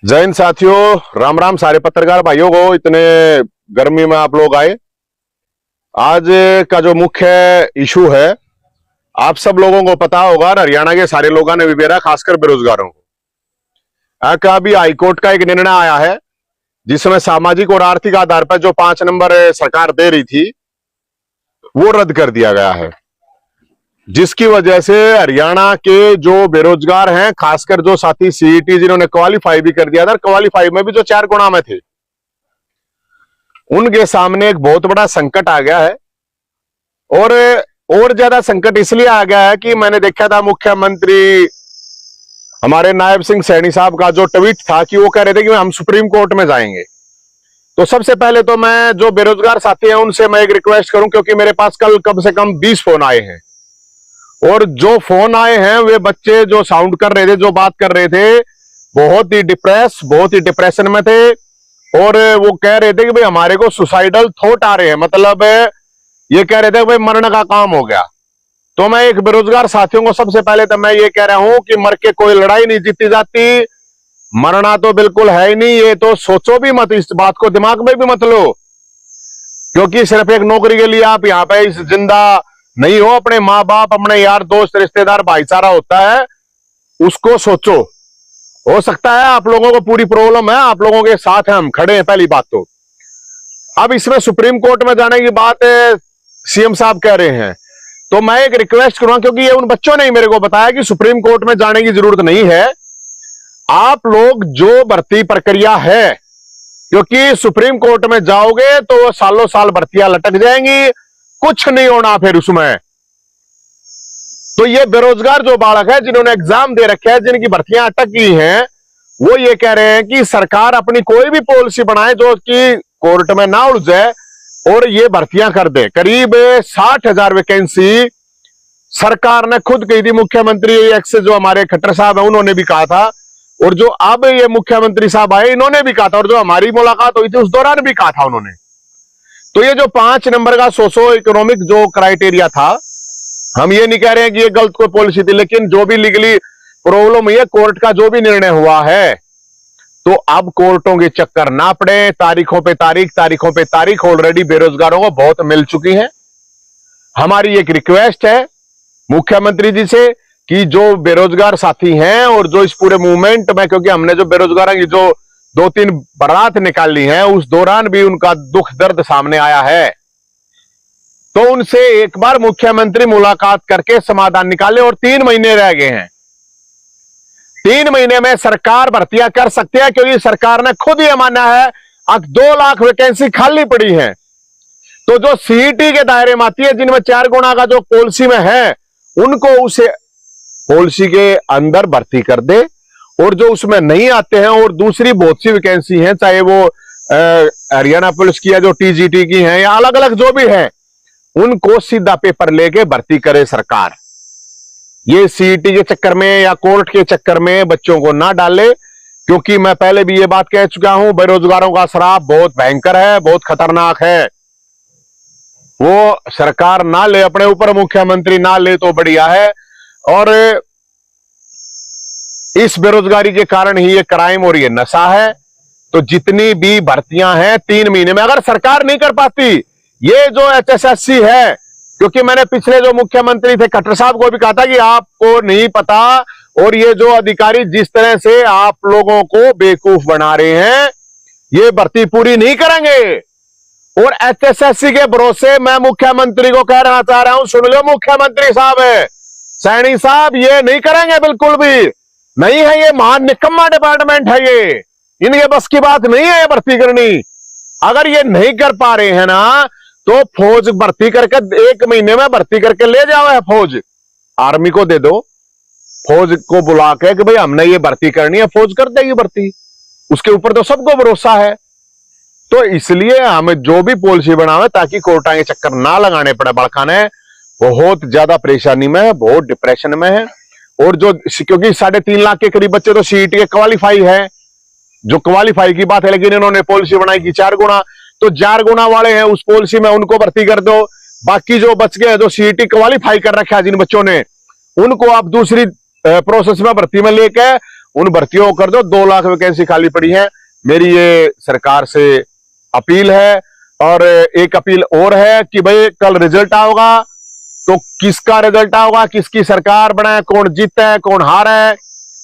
जय हिंद साथियों, राम राम सारे पत्रकार भाइयों को। इतने गर्मी में आप लोग आए। आज का जो मुख्य इशू है, आप सब लोगों को पता होगा, हरियाणा के सारे लोगों ने भी बेरा, खासकर बेरोजगारों को। का अभी हाईकोर्ट का एक निर्णय आया है जिसमें सामाजिक और आर्थिक आधार पर जो 5 नंबर सरकार दे रही थी वो रद्द कर दिया गया है, जिसकी वजह से हरियाणा के जो बेरोजगार हैं, खासकर जो साथी सीईटी जिन्होंने क्वालिफाई भी कर दिया था, क्वालिफाई में भी जो 4 गुणा में थे, उनके सामने एक बहुत बड़ा संकट आ गया है। और ज्यादा संकट इसलिए आ गया है कि मैंने देखा था मुख्यमंत्री हमारे नायब सिंह सैनी साहब का जो ट्वीट था कि वो कह रहे थे कि हम सुप्रीम कोर्ट में जाएंगे। तो सबसे पहले तो मैं जो बेरोजगार साथी हैं उनसे मैं एक रिक्वेस्ट करूं, क्योंकि मेरे पास कल कम से कम 20 फोन आए हैं, और जो फोन आए हैं वे बच्चे जो साउंड कर रहे थे, जो बात कर रहे थे, बहुत ही डिप्रेशन में थे। और वो कह रहे थे कि भाई हमारे को सुसाइडल थॉट आ रहे हैं, मतलब ये कह रहे थे भाई मरने का काम हो गया। तो मैं एक बेरोजगार साथियों को सबसे पहले तो मैं ये कह रहा हूं कि मर के कोई लड़ाई नहीं जीती जाती, मरना तो बिल्कुल है ही नहीं। ये तो सोचो भी मत, इस बात को दिमाग में भी मत लो, क्योंकि सिर्फ एक नौकरी के लिए आप यहाँ पे इस जिंदा नहीं हो। अपने माँ बाप, अपने यार दोस्त, रिश्तेदार, भाईचारा होता है, उसको सोचो। हो सकता है आप लोगों को पूरी प्रॉब्लम है, आप लोगों के साथ हैं, हम खड़े हैं, पहली बात तो। अब इसमें सुप्रीम कोर्ट में जाने की बात सीएम साहब कह रहे हैं, तो मैं एक रिक्वेस्ट करूंगा, क्योंकि ये उन बच्चों ने ही मेरे को बताया कि सुप्रीम कोर्ट में जाने की जरूरत नहीं है। आप लोग जो भर्ती प्रक्रिया है, क्योंकि सुप्रीम कोर्ट में जाओगे तो सालों साल भर्तियां लटक जाएंगी, कुछ नहीं होना फिर उसमें। तो ये बेरोजगार जो बालक है, जिन्होंने एग्जाम दे रखे हैं, जिनकी भर्तियां अटक गई हैं, वो ये कह रहे हैं कि सरकार अपनी कोई भी पॉलिसी बनाए जो कि कोर्ट में ना उलझे और ये भर्तियां कर दे। करीब 60,000 वैकेंसी सरकार ने खुद कही थी। मुख्यमंत्री एक्स जो हमारे खट्टर साहब है उन्होंने भी कहा था, और जो अब ये मुख्यमंत्री साहब आए इन्होंने भी कहा था, और जो हमारी मुलाकात हुई थी उस दौरान भी कहा था उन्होंने। तो ये जो 5 नंबर का सोशो इकोनॉमिक जो क्राइटेरिया था, हम ये नहीं कह रहे हैं कि ये गलत कोई पॉलिसी थी, लेकिन जो भी लीगली प्रॉब्लम हुई है, कोर्ट का जो भी निर्णय हुआ है, तो अब कोर्टों के चक्कर ना पड़े। तारीखों पे तारीख ऑलरेडी बेरोजगारों को बहुत मिल चुकी है। हमारी एक रिक्वेस्ट है मुख्यमंत्री जी से कि जो बेरोजगार साथी हैं और जो इस पूरे मूवमेंट में, क्योंकि हमने जो बेरोजगारों की जो 2-3 बारात निकाली है, उस दौरान भी उनका दुख दर्द सामने आया है, तो उनसे एक बार मुख्यमंत्री मुलाकात करके समाधान निकाले। और 3 महीने रह गए हैं, 3 महीने में सरकार भर्तियां कर सकती है, क्योंकि सरकार ने खुद ही माना है अब 2 लाख वैकेंसी खाली पड़ी है। तो जो सीईटी के दायरे में आती है, जिनमें 4 गुणा का जो पॉलिसी में है, उनको उसे पॉलिसी के अंदर भर्ती कर दे। और जो उसमें नहीं आते हैं, और दूसरी बहुत सी वैकेंसी हैं, चाहे वो हरियाणा पुलिस की है, जो टीजीटी की है, या अलग अलग जो भी है, उनको सीधा पेपर लेके भर्ती करे सरकार। ये सीईटी के चक्कर में या कोर्ट के चक्कर में बच्चों को ना डाले, क्योंकि मैं पहले भी ये बात कह चुका हूं, बेरोजगारों का श्राप बहुत भयंकर है, बहुत खतरनाक है। वो सरकार ना ले अपने ऊपर, मुख्यमंत्री ना ले तो बढ़िया है। और इस बेरोजगारी के कारण ही ये क्राइम और ये नशा है। तो जितनी भी भर्तियां हैं 3 महीने में अगर सरकार नहीं कर पाती, ये जो एचएसएससी है, क्योंकि मैंने पिछले जो मुख्यमंत्री थे खट्टर साहब को भी कहा था कि आपको नहीं पता, और ये जो अधिकारी जिस तरह से आप लोगों को बेवकूफ बना रहे हैं, ये भर्ती पूरी नहीं करेंगे। और एचएसएससी के भरोसे मैं मुख्यमंत्री को कहना चाह रहा हूं, सुन लो मुख्यमंत्री साहब है, सैनी साहब, ये नहीं करेंगे, बिल्कुल भी नहीं है। ये महान निकम्मा डिपार्टमेंट है, ये इनके बस की बात नहीं है ये भर्ती करनी। अगर ये नहीं कर पा रहे हैं ना, तो फौज भर्ती करके 1 महीने में भर्ती करके ले जाओ है, फौज आर्मी को दे दो, फौज को बुला के कि भाई हमने ये भर्ती करनी है, फौज कर देगी भर्ती, उसके ऊपर तो सबको भरोसा है। तो इसलिए हमें जो भी पॉलिसी बनावे, ताकि कोर्टा के चक्कर ना लगाने पड़े। बड़का ने बहुत ज्यादा परेशानी में है, बहुत डिप्रेशन में है। और जो क्योंकि 3.5 लाख के करीब बच्चे तो सीईटी के क्वालिफाई है, जो क्वालिफाई की बात है, लेकिन इन्होंने पॉलिसी बनाई कि 4 गुणा, तो 4 गुणा वाले हैं उस पॉलिसी में, उनको भर्ती कर दो। बाकी जो बच गए, जो सीईटी क्वालिफाई कर रखा है जिन बच्चों ने, उनको आप दूसरी प्रोसेस में भर्ती में लेके उन भर्तियों को कर दो। 2 लाख वैकेंसी खाली पड़ी है। मेरी ये सरकार से अपील है। और एक अपील और है कि भाई कल रिजल्ट आओगा तो किसका रिजल्ट आओगा, किसकी सरकार बने, कौन जीते है कौन हारे है,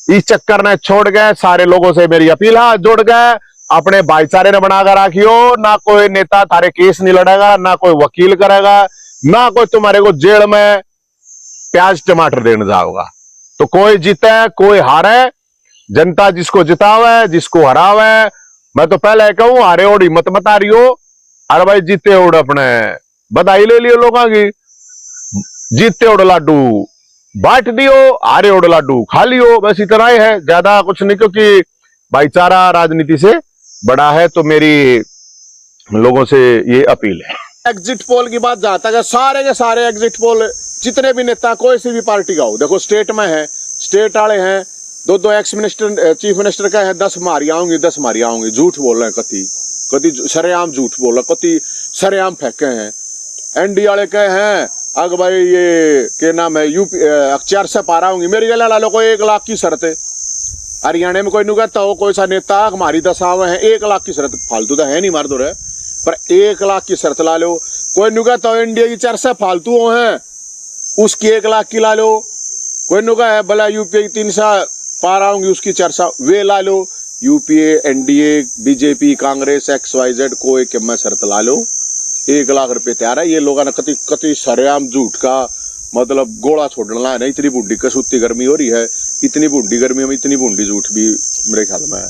इस चक्कर ने छोड़ गए। सारे लोगों से मेरी अपील है, जुड़ गए, अपने भाईचारे ने बनाकर रखियो। ना कोई नेता तारे केस नहीं लड़ेगा, ना कोई वकील करेगा, ना कोई तुम्हारे को जेल में प्याज टमाटर देने जाओगा। तो कोई जीते कोई हारे, जनता जिसको जितावे जिसको हरावे। मैं तो पहले कहूं हारे ओढ़ हिम्मत मत आ रही हो। अरे भाई जीते ओढ़ अपने बधाई ले लियो लोगों की। जीते ओढ़ लाडू बांट दियो, हारे ओढ़ लाडू खा लियो, बस इतना ही है, ज्यादा कुछ नहीं। क्योंकि भाईचारा राजनीति से बड़ा है। तो मेरी लोगों से ये अपील है। एग्जिट पोल की बात जहां तक है, सारे के सारे एग्जिट पोल जितने भी नेता कोई सी भी पार्टी का हो, देखो स्टेट में है, स्टेट वाले हैं, 2 एक्स मिनिस्टर चीफ मिनिस्टर का है, 10 मारियां होंगी 10 मारियां होंगी, झूठ बोल रहे हैं, कति सरेआम झूठ बोल रहे, कति सरेआम फेंके हैं। एनडी वाले कहे हैं अगर भाई ये के नाम है यूपी 400 पारा होंगी, मेरी गला ला लो कोई 1 लाख की शर्त है। हरियाणा में कोई नु कहता हो कोई सा नेता हमारी 10 आवे हैं, 1 लाख की शर्त फालतू तो है नहीं मार दो रहे, पर 1 लाख की शर्त ला लो। कोई नु कहता हो इंडिया की 400 फालतू हैं, उसकी 1 लाख की ला लो। कोई नु कहा है भला यूपीए की 300 पारा होंगी, उसकी 400 वे ला लो। UPA NDA BJP Congress XYZ कोई के मैं शर्त ला लो, 1 लाख रुपए तैयार है। ये लोगों ने कति कति सरेआम झूठ का मतलब गोला छोड़ना है ना। इतनी बूढ़ी कसूती गर्मी हो रही है, इतनी बूढ़ी गर्मी में इतनी बूढ़ी झूठ भी मेरे ख्याल में है।